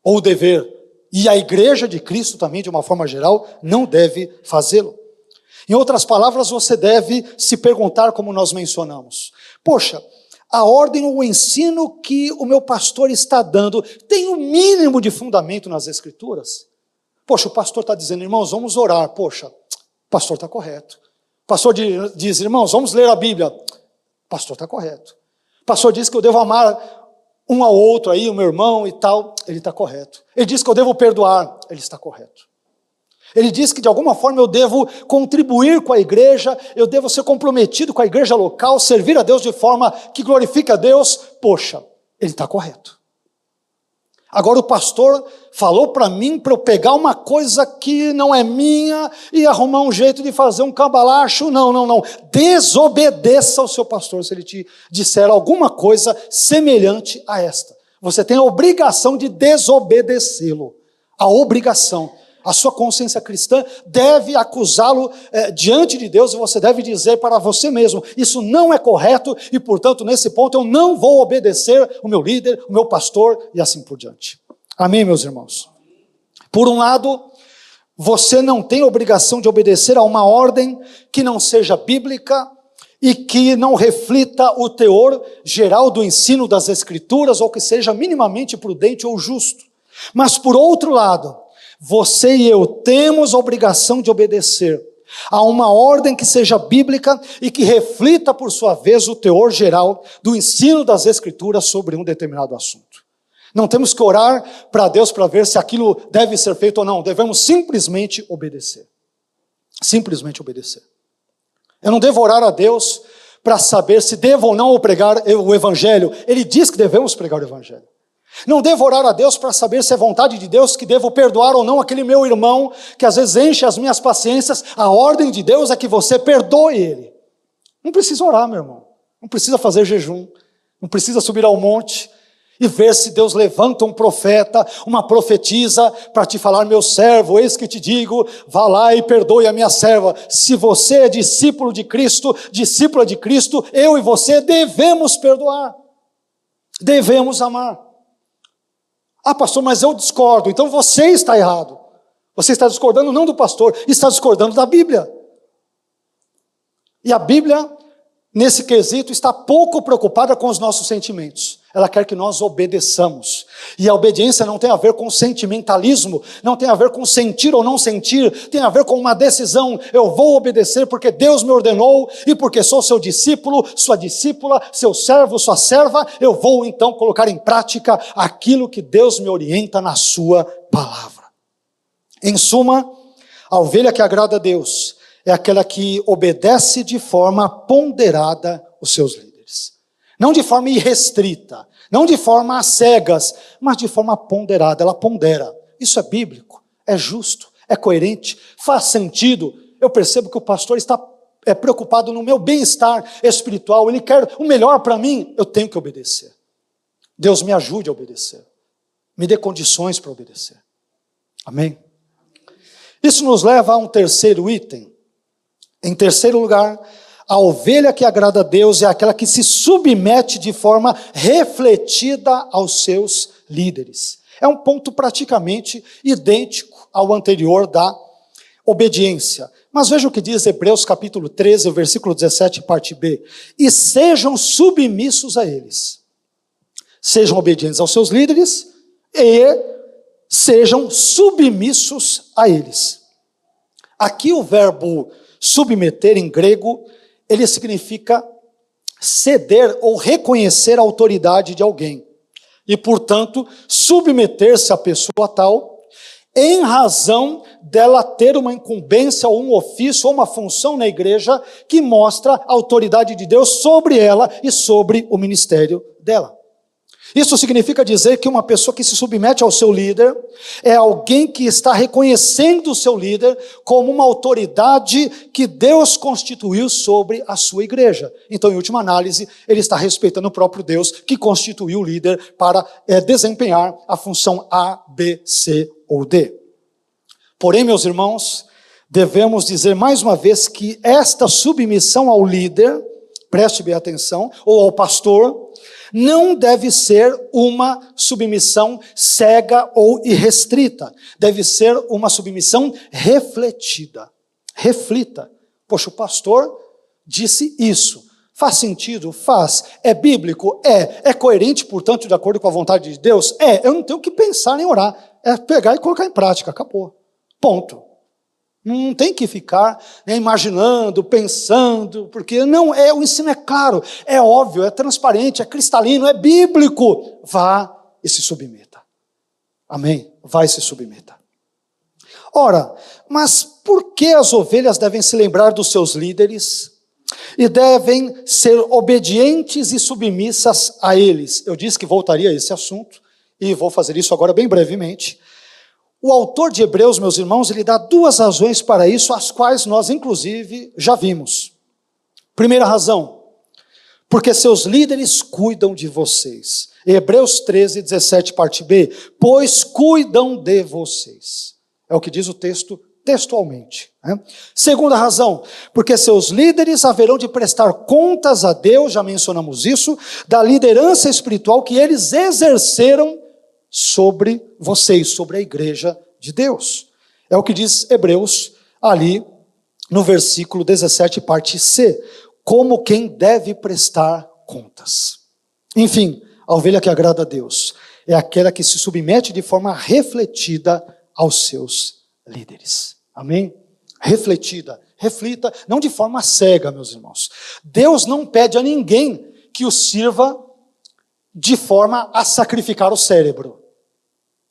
ou o dever, e a igreja de Cristo também, de uma forma geral, não deve fazê-lo. Em outras palavras, você deve se perguntar, como nós mencionamos, poxa, a ordem ou o ensino que o meu pastor está dando tem o mínimo de fundamento nas Escrituras? Poxa, o pastor está dizendo, irmãos, vamos orar. Poxa, o pastor está correto. O pastor diz, irmãos, vamos ler a Bíblia. O pastor está correto. O pastor diz que eu devo amar um ao outro aí, o meu irmão e tal. Ele está correto. Ele diz que eu devo perdoar. Ele está correto. Ele diz que de alguma forma eu devo contribuir com a igreja, eu devo ser comprometido com a igreja local, servir a Deus de forma que glorifique a Deus. Poxa, ele está correto. Agora o pastor falou para mim para eu pegar uma coisa que não é minha e arrumar um jeito de fazer um cambalacho. Não. Desobedeça ao seu pastor se ele te disser alguma coisa semelhante a esta. Você tem a obrigação de desobedecê-lo. A obrigação. A sua consciência cristã deve acusá-lo diante de Deus, e você deve dizer para você mesmo, isso não é correto, e portanto nesse ponto eu não vou obedecer o meu líder, o meu pastor, e assim por diante. Amém, meus irmãos? Por um lado, você não tem obrigação de obedecer a uma ordem que não seja bíblica, e que não reflita o teor geral do ensino das Escrituras, ou que seja minimamente prudente ou justo. Mas por outro lado, você e eu temos a obrigação de obedecer a uma ordem que seja bíblica e que reflita, por sua vez, o teor geral do ensino das Escrituras sobre um determinado assunto. Não temos que orar para Deus para ver se aquilo deve ser feito ou não. Devemos simplesmente obedecer. Simplesmente obedecer. Eu não devo orar a Deus para saber se devo ou não pregar o Evangelho. Ele diz que devemos pregar o Evangelho. Não devo orar a Deus para saber se é vontade de Deus que devo perdoar ou não aquele meu irmão que às vezes enche as minhas paciências. A ordem de Deus é que você perdoe ele. Não precisa orar, meu irmão. Não precisa fazer jejum. Não precisa subir ao monte e ver se Deus levanta um profeta, uma profetisa para te falar, meu servo, eis que te digo, vá lá e perdoe a minha serva. Se você é discípulo de Cristo, discípula de Cristo, eu e você devemos perdoar. Devemos amar. Ah, pastor, mas eu discordo. Então você está errado. Você está discordando não do pastor, está discordando da Bíblia. E a Bíblia, nesse quesito, está pouco preocupada com os nossos sentimentos. Ela quer que nós obedeçamos. E a obediência não tem a ver com sentimentalismo, não tem a ver com sentir ou não sentir, tem a ver com uma decisão. Eu vou obedecer porque Deus me ordenou e porque sou seu discípulo, sua discípula, seu servo, sua serva. Eu vou então colocar em prática aquilo que Deus me orienta na sua palavra. Em suma, a ovelha que agrada a Deus é aquela que obedece de forma ponderada os seus líderes. Não de forma irrestrita, não de forma às cegas, mas de forma ponderada. Ela pondera. Isso é bíblico, é justo, é coerente, faz sentido. Eu percebo que o pastor está preocupado no meu bem-estar espiritual, ele quer o melhor para mim, eu tenho que obedecer. Deus me ajude a obedecer, me dê condições para obedecer. Amém? Isso nos leva a um terceiro item. Em terceiro lugar, a ovelha que agrada a Deus é aquela que se submete de forma refletida aos seus líderes. É um ponto praticamente idêntico ao anterior da obediência. Mas veja o que diz Hebreus capítulo 13, versículo 17, parte B. E sejam submissos a eles. Sejam obedientes aos seus líderes e sejam submissos a eles. Aqui o verbo submeter em grego, ele significa ceder ou reconhecer a autoridade de alguém. E, portanto, submeter-se à pessoa tal, em razão dela ter uma incumbência ou um ofício ou uma função na igreja que mostra a autoridade de Deus sobre ela e sobre o ministério dela. Isso significa dizer que uma pessoa que se submete ao seu líder é alguém que está reconhecendo o seu líder como uma autoridade que Deus constituiu sobre a sua igreja. Então, em última análise, ele está respeitando o próprio Deus que constituiu o líder para desempenhar a função A, B, C ou D. Porém, meus irmãos, devemos dizer mais uma vez que esta submissão ao líder, preste bem atenção, ou ao pastor, não deve ser uma submissão cega ou irrestrita. Deve ser uma submissão refletida. Reflita. Poxa, o pastor disse isso. Faz sentido? Faz. É bíblico? É. É coerente, portanto, de acordo com a vontade de Deus? É. Eu não tenho que pensar nem orar. É pegar e colocar em prática. Acabou. Ponto. Não tem que ficar imaginando, pensando, porque não é, o ensino é claro, é óbvio, é transparente, é cristalino, é bíblico. Vá e se submeta. Amém? Vá e se submeta. Ora, mas por que as ovelhas devem se lembrar dos seus líderes e devem ser obedientes e submissas a eles? Eu disse que voltaria a esse assunto e vou fazer isso agora bem brevemente. O autor de Hebreus, meus irmãos, ele dá duas razões para isso, as quais nós, inclusive, já vimos. Primeira razão, porque seus líderes cuidam de vocês. Hebreus 13, 17, parte B, pois cuidam de vocês. É o que diz o texto textualmente. Segunda razão, porque seus líderes haverão de prestar contas a Deus, já mencionamos isso, da liderança espiritual que eles exerceram sobre vocês, sobre a igreja de Deus. É o que diz Hebreus ali no versículo 17, parte C, como quem deve prestar contas. Enfim, a ovelha que agrada a Deus é aquela que se submete de forma refletida aos seus líderes. Amém? Refletida, reflita, não de forma cega, meus irmãos. Deus não pede a ninguém que o sirva de forma a sacrificar o cérebro.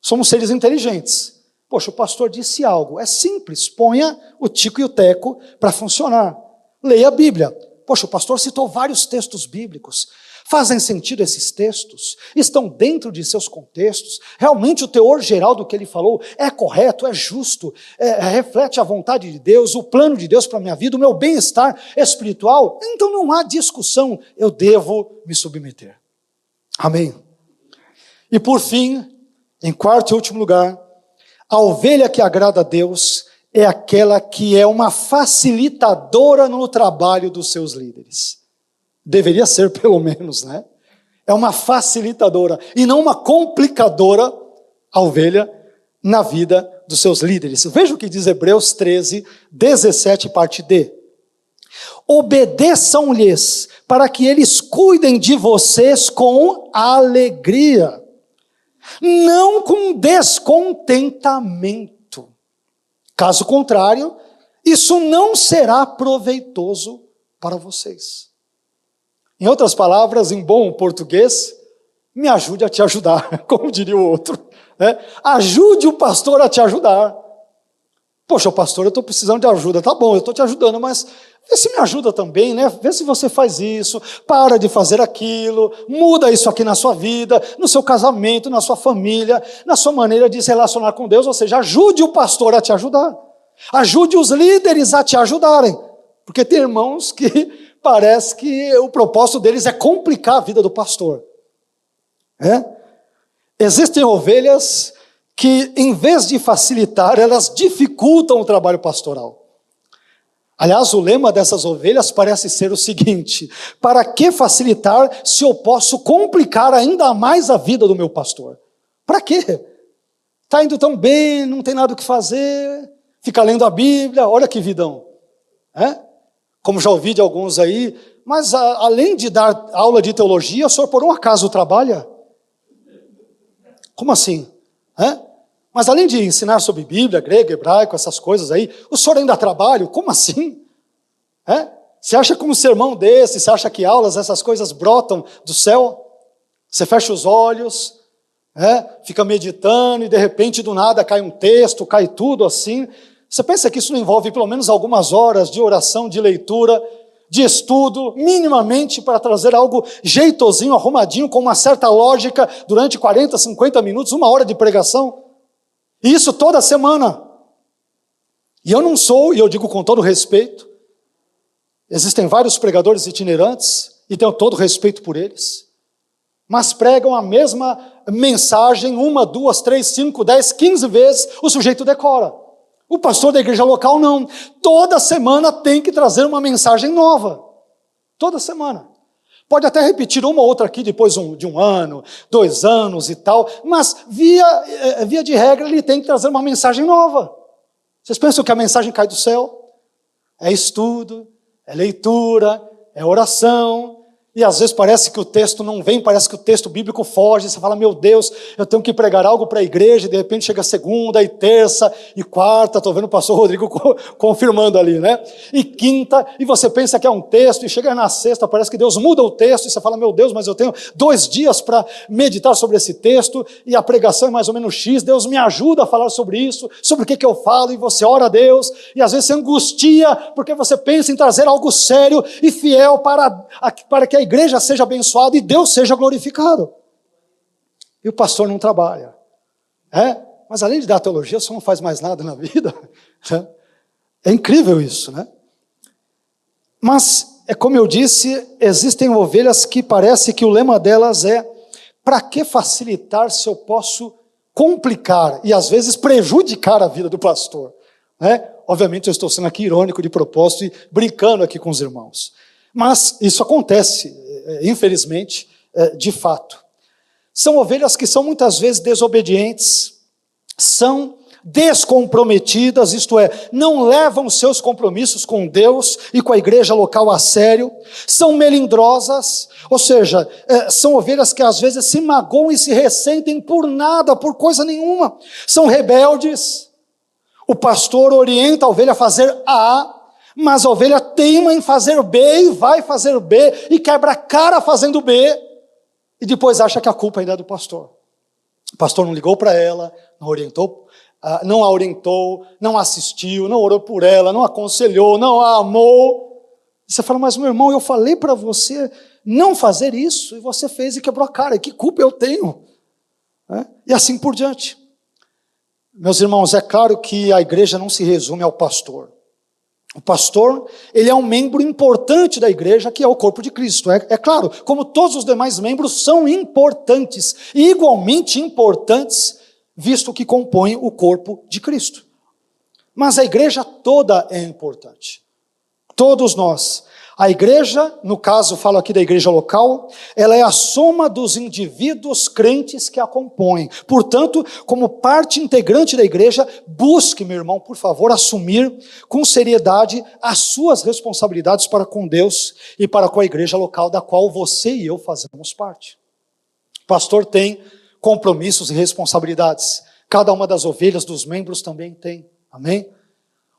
Somos seres inteligentes. Poxa, o pastor disse algo. É simples. Ponha o tico e o teco para funcionar. Leia a Bíblia. Poxa, o pastor citou vários textos bíblicos. Fazem sentido esses textos? Estão dentro de seus contextos? Realmente o teor geral do que ele falou é correto, é justo, reflete a vontade de Deus, o plano de Deus para a minha vida, o meu bem-estar espiritual? Então não há discussão. Eu devo me submeter. Amém? E por fim, em quarto e último lugar, a ovelha que agrada a Deus é aquela que é uma facilitadora no trabalho dos seus líderes. Deveria ser, pelo menos, né? É uma facilitadora e não uma complicadora, a ovelha, na vida dos seus líderes. Veja o que diz Hebreus 13, 17, parte D. Obedeçam-lhes para que eles cuidem de vocês com alegria, não com descontentamento. Caso contrário, isso não será proveitoso para vocês. Em outras palavras, em bom português, me ajude a te ajudar, como diria o outro. Né? Ajude o pastor a te ajudar. Poxa, pastor, eu estou precisando de ajuda. Tá bom, eu estou te ajudando, mas vê se me ajuda também, né? Vê se você faz isso, para de fazer aquilo, muda isso aqui na sua vida, no seu casamento, na sua família, na sua maneira de se relacionar com Deus, ou seja, ajude o pastor a te ajudar. Ajude os líderes a te ajudarem, porque tem irmãos que parece que o propósito deles é complicar a vida do pastor. Existem ovelhas que, em vez de facilitar, elas dificultam o trabalho pastoral. Aliás, o lema dessas ovelhas parece ser o seguinte: para que facilitar se eu posso complicar ainda mais a vida do meu pastor? Para quê? Está indo tão bem, não tem nada o que fazer, fica lendo a Bíblia, olha que vidão. Como já ouvi de alguns aí, mas além de dar aula de teologia, o senhor por um acaso trabalha? Como assim? Mas além de ensinar sobre Bíblia, grego, hebraico, essas coisas aí, o senhor ainda trabalha? Como assim? Você acha que um sermão desse, você acha que aulas, essas coisas brotam do céu? Você fecha os olhos, fica meditando e de repente do nada cai um texto, cai tudo assim. Você pensa que isso não envolve pelo menos algumas horas de oração, de leitura, de estudo, minimamente para trazer algo jeitosinho, arrumadinho, com uma certa lógica durante 40, 50 minutos, 1 hora de pregação? E isso toda semana. E eu não sou, e eu digo com todo respeito, existem vários pregadores itinerantes, e tenho todo respeito por eles, mas pregam a mesma mensagem 1, 2, 3, 5, 10, 15 vezes, o sujeito decora. O pastor da igreja local não. Toda semana tem que trazer uma mensagem nova. Toda semana. Pode até repetir uma ou outra aqui depois de 1 ano, 2 anos e tal, mas via de regra ele tem que trazer uma mensagem nova. Vocês pensam que a mensagem cai do céu? É estudo, é leitura, é oração. E às vezes parece que o texto não vem, parece que o texto bíblico foge. Você fala, meu Deus, eu tenho que pregar algo para a igreja, e de repente chega segunda, e terça, e quarta, estou vendo o pastor Rodrigo confirmando ali, né? E quinta, e você pensa que é um texto, e chega na sexta, parece que Deus muda o texto, e você fala, meu Deus, mas eu tenho 2 dias para meditar sobre esse texto, e a pregação é mais ou menos X, Deus me ajuda a falar sobre isso, sobre o que eu falo, e você ora a Deus, e às vezes você angustia, porque você pensa em trazer algo sério e fiel para que a igreja seja abençoada e Deus seja glorificado. E o pastor não trabalha. Mas além de dar teologia, você não faz mais nada na vida. É incrível isso, né? Mas, como eu disse, existem ovelhas que parece que o lema delas é: para que facilitar se eu posso complicar e às vezes prejudicar a vida do pastor? Obviamente eu estou sendo aqui irônico de propósito e brincando aqui com os irmãos. Mas isso acontece, infelizmente, de fato. São ovelhas que são muitas vezes desobedientes, são descomprometidas, isto é, não levam seus compromissos com Deus e com a igreja local a sério, são melindrosas, ou seja, são ovelhas que às vezes se magoam e se ressentem por nada, por coisa nenhuma, são rebeldes. O pastor orienta a ovelha a fazer A, mas a ovelha teima em fazer B e vai fazer B e quebra a cara fazendo B e depois acha que a culpa ainda é do pastor. O pastor não ligou para ela, não a orientou, não assistiu, não orou por ela, não aconselhou, não a amou. E você fala, mas meu irmão, eu falei para você não fazer isso e você fez e quebrou a cara, e que culpa eu tenho? E assim por diante. Meus irmãos, é claro que a igreja não se resume ao pastor. O pastor, ele é um membro importante da igreja, que é o corpo de Cristo. É claro, como todos os demais membros são importantes, e igualmente importantes, visto que compõem o corpo de Cristo. Mas a igreja toda é importante. Todos nós. A igreja, no caso, falo aqui da igreja local, ela é a soma dos indivíduos crentes que a compõem. Portanto, como parte integrante da igreja, busque, meu irmão, por favor, assumir com seriedade as suas responsabilidades para com Deus e para com a igreja local da qual você e eu fazemos parte. O pastor tem compromissos e responsabilidades. Cada uma das ovelhas dos membros também tem. Amém?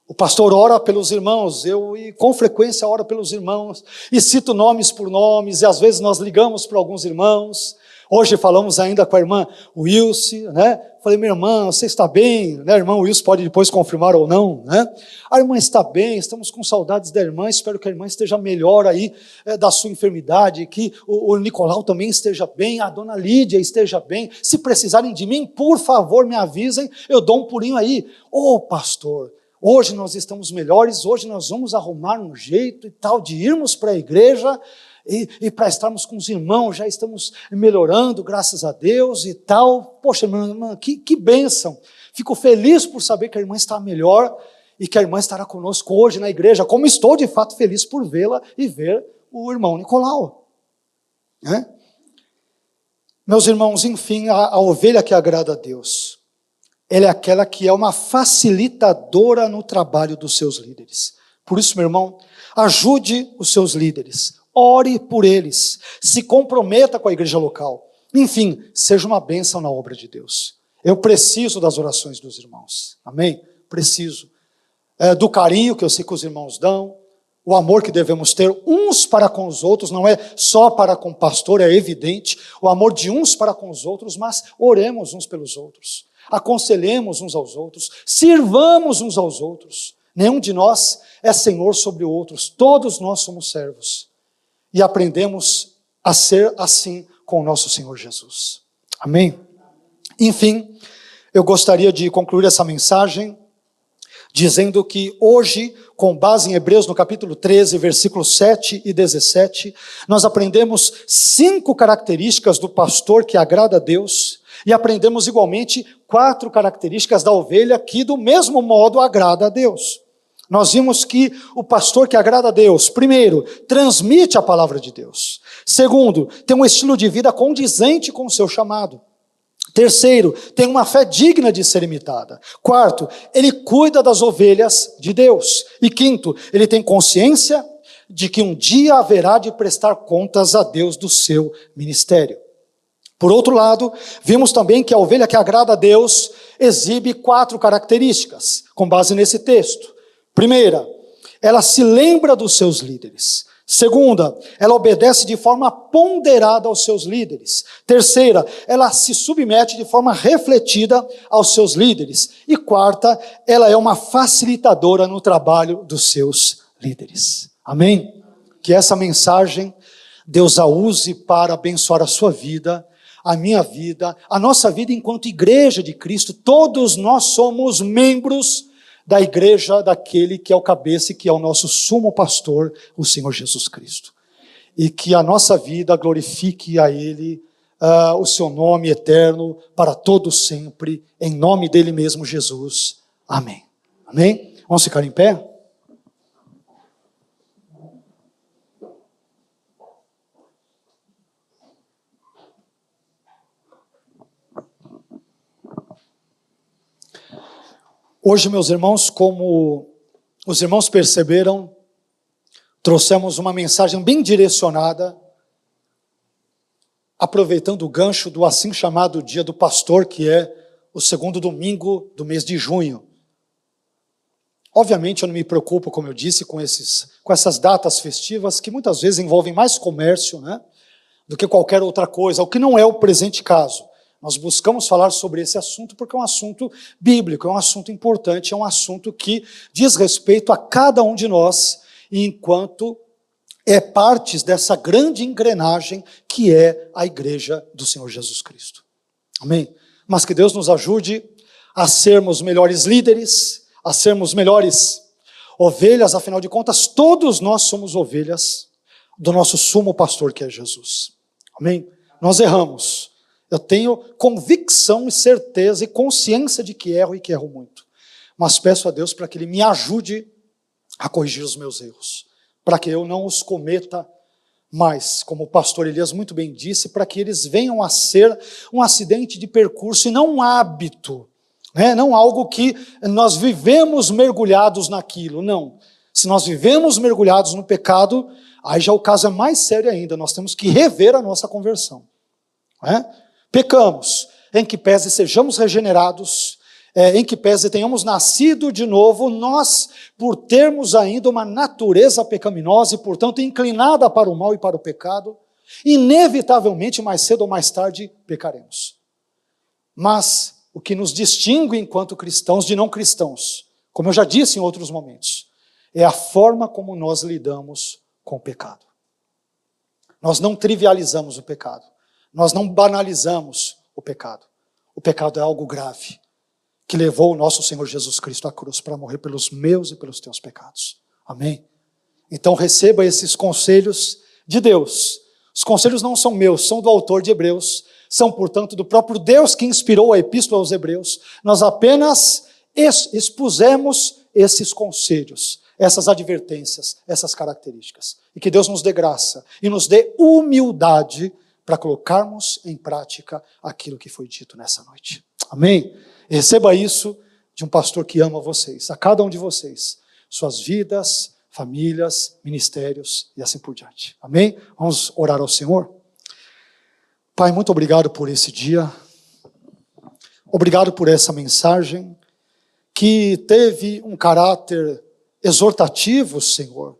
O pastor ora pelos irmãos, e com frequência oro pelos irmãos, e cito nomes por nomes, e às vezes nós ligamos para alguns irmãos. Hoje falamos ainda com a irmã Wilce, né? Falei, minha irmã, você está bem? Né? A irmã Wilce pode depois confirmar ou não, né? A irmã está bem, estamos com saudades da irmã, espero que a irmã esteja melhor aí da sua enfermidade, que o Nicolau também esteja bem, a dona Lídia esteja bem. Se precisarem de mim, por favor, me avisem, eu dou um pulinho aí. Ô pastor, hoje nós estamos melhores, hoje nós vamos arrumar um jeito e tal de irmos para a igreja e para estarmos com os irmãos, já estamos melhorando, graças a Deus e tal. Poxa, irmã, que bênção. Fico feliz por saber que a irmã está melhor e que a irmã estará conosco hoje na igreja, como estou de fato feliz por vê-la e ver o irmão Nicolau. Meus irmãos, enfim, a ovelha que agrada a Deus, ela é aquela que é uma facilitadora no trabalho dos seus líderes. Por isso, meu irmão, ajude os seus líderes, ore por eles, se comprometa com a igreja local. Enfim, seja uma bênção na obra de Deus. Eu preciso das orações dos irmãos, amém? Preciso do carinho que eu sei que os irmãos dão, o amor que devemos ter uns para com os outros, não é só para com o pastor, é evidente, o amor de uns para com os outros, mas oremos uns pelos outros, aconselhemos uns aos outros, sirvamos uns aos outros. Nenhum de nós é senhor sobre outros, todos nós somos servos. E aprendemos a ser assim com o nosso Senhor Jesus. Amém? Enfim, eu gostaria de concluir essa mensagem dizendo que hoje, com base em Hebreus no capítulo 13, versículos 7 e 17, nós aprendemos 5 características do pastor que agrada a Deus e aprendemos igualmente 4 características da ovelha que do mesmo modo agrada a Deus. Nós vimos que o pastor que agrada a Deus, primeiro, transmite a palavra de Deus. Segundo, tem um estilo de vida condizente com o seu chamado. Terceiro, tem uma fé digna de ser imitada. Quarto, ele cuida das ovelhas de Deus. E quinto, ele tem consciência de que um dia haverá de prestar contas a Deus do seu ministério. Por outro lado, vimos também que a ovelha que agrada a Deus exibe 4 características, com base nesse texto. Primeira, ela se lembra dos seus líderes. Segunda, ela obedece de forma ponderada aos seus líderes. Terceira, ela se submete de forma refletida aos seus líderes. E quarta, ela é uma facilitadora no trabalho dos seus líderes. Amém? Que essa mensagem Deus a use para abençoar a sua vida, a minha vida, a nossa vida enquanto igreja de Cristo. Todos nós somos membros da igreja daquele que é o cabeça e que é o nosso sumo pastor, o Senhor Jesus Cristo. E que a nossa vida glorifique a Ele, o seu nome eterno, para todos sempre, em nome dele mesmo, Jesus. Amém. Amém? Vamos ficar em pé? Hoje, meus irmãos, como os irmãos perceberam, trouxemos uma mensagem bem direcionada, aproveitando o gancho do assim chamado Dia do Pastor, que é o segundo domingo do mês de junho. Obviamente, eu não me preocupo, como eu disse, com essas datas festivas, que muitas vezes envolvem mais comércio, né, do que qualquer outra coisa, o que não é o presente caso. Nós buscamos falar sobre esse assunto porque é um assunto bíblico, é um assunto importante, é um assunto que diz respeito a cada um de nós, enquanto é parte dessa grande engrenagem que é a igreja do Senhor Jesus Cristo. Amém? Mas que Deus nos ajude a sermos melhores líderes, a sermos melhores ovelhas, afinal de contas, todos nós somos ovelhas do nosso sumo pastor que é Jesus. Amém? Nós erramos. Eu tenho convicção e certeza e consciência de que erro e que erro muito. Mas peço a Deus para que Ele me ajude a corrigir os meus erros, para que eu não os cometa mais, como o pastor Elias muito bem disse, para que eles venham a ser um acidente de percurso e não um hábito, né? Não algo que nós vivemos mergulhados naquilo, não. Se nós vivemos mergulhados no pecado, aí já o caso é mais sério ainda, nós temos que rever a nossa conversão. Né? Pecamos, em que pese sejamos regenerados, em que pese tenhamos nascido de novo, nós, por termos ainda uma natureza pecaminosa e, portanto, inclinada para o mal e para o pecado, inevitavelmente, mais cedo ou mais tarde, pecaremos. Mas o que nos distingue enquanto cristãos de não cristãos, como eu já disse em outros momentos, é a forma como nós lidamos com o pecado. Nós não trivializamos o pecado. Nós não banalizamos o pecado. O pecado é algo grave, que levou o nosso Senhor Jesus Cristo à cruz para morrer pelos meus e pelos teus pecados. Amém? Então receba esses conselhos de Deus. Os conselhos não são meus, são do autor de Hebreus. São, portanto, do próprio Deus que inspirou a epístola aos Hebreus. Nós apenas expusemos esses conselhos, essas advertências, essas características. E que Deus nos dê graça e nos dê humildade para colocarmos em prática aquilo que foi dito nessa noite. Amém? E receba isso de um pastor que ama vocês, a cada um de vocês, suas vidas, famílias, ministérios e assim por diante. Amém? Vamos orar ao Senhor? Pai, muito obrigado por esse dia. Obrigado por essa mensagem que teve um caráter exortativo, Senhor.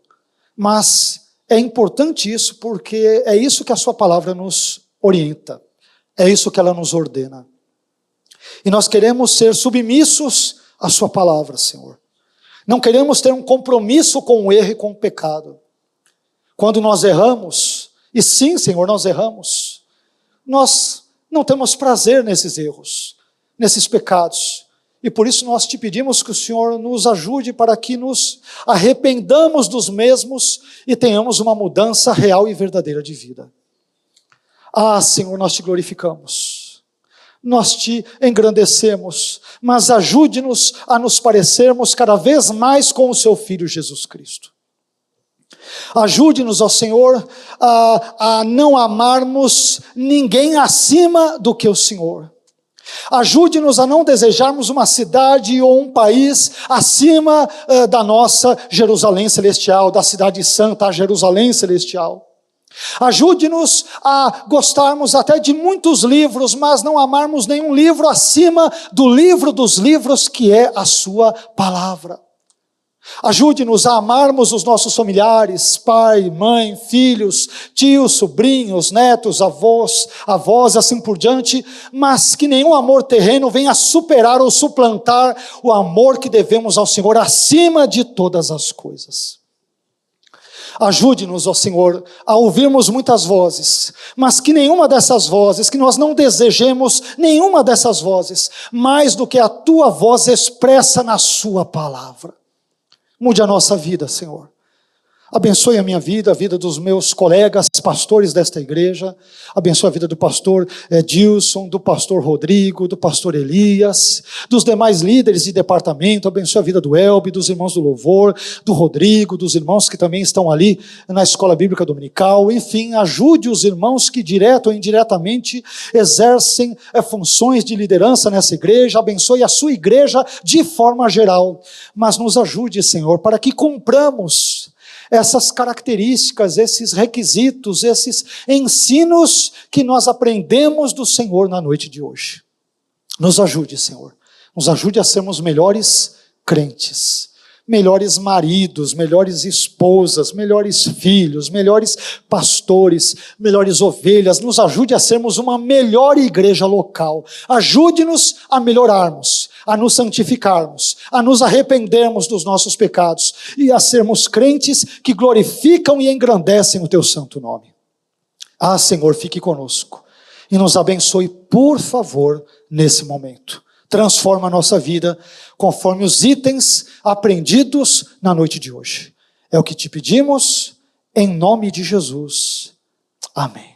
Mas é importante isso porque é isso que a sua palavra nos orienta. É isso que ela nos ordena. E nós queremos ser submissos à sua palavra, Senhor. Não queremos ter um compromisso com o erro e com o pecado. Quando nós erramos, e sim, Senhor, nós erramos, nós não temos prazer nesses erros, nesses pecados. E por isso nós te pedimos que o Senhor nos ajude para que nos arrependamos dos mesmos e tenhamos uma mudança real e verdadeira de vida. Ah, Senhor, nós te glorificamos, nós te engrandecemos, mas ajude-nos a nos parecermos cada vez mais com o seu Filho Jesus Cristo. Ajude-nos, ó Senhor, a não amarmos ninguém acima do que o Senhor. Ajude-nos a não desejarmos uma cidade ou um país acima da nossa Jerusalém Celestial, da cidade santa, a Jerusalém Celestial. Ajude-nos a gostarmos até de muitos livros, mas não amarmos nenhum livro acima do livro dos livros que é a sua palavra. Ajude-nos a amarmos os nossos familiares, pai, mãe, filhos, tios, sobrinhos, netos, avós, assim por diante, mas que nenhum amor terreno venha superar ou suplantar o amor que devemos ao Senhor acima de todas as coisas. Ajude-nos, ó Senhor, a ouvirmos muitas vozes, mas que nenhuma dessas vozes, que nós não desejemos nenhuma dessas vozes, mais do que a tua voz expressa na sua palavra. Mude a nossa vida, Senhor. Abençoe a minha vida, a vida dos meus colegas, pastores desta igreja. Abençoe a vida do pastor Edilson, do pastor Rodrigo, do pastor Elias, dos demais líderes de departamento. Abençoe a vida do Elbe, dos irmãos do Louvor, do Rodrigo, dos irmãos que também estão ali na Escola Bíblica Dominical. Enfim, ajude os irmãos que direto ou indiretamente exercem funções de liderança nessa igreja. Abençoe a sua igreja de forma geral. Mas nos ajude, Senhor, para que cumpramos essas características, esses requisitos, esses ensinos que nós aprendemos do Senhor na noite de hoje. Nos ajude, Senhor. Nos ajude a sermos melhores crentes, melhores maridos, melhores esposas, melhores filhos, melhores pastores, melhores ovelhas. Nos ajude a sermos uma melhor igreja local. Ajude-nos a melhorarmos, a nos santificarmos, a nos arrependermos dos nossos pecados e a sermos crentes que glorificam e engrandecem o teu santo nome. Ah, Senhor, fique conosco e nos abençoe, por favor, nesse momento. Transforma a nossa vida conforme os itens aprendidos na noite de hoje. É o que te pedimos, em nome de Jesus. Amém.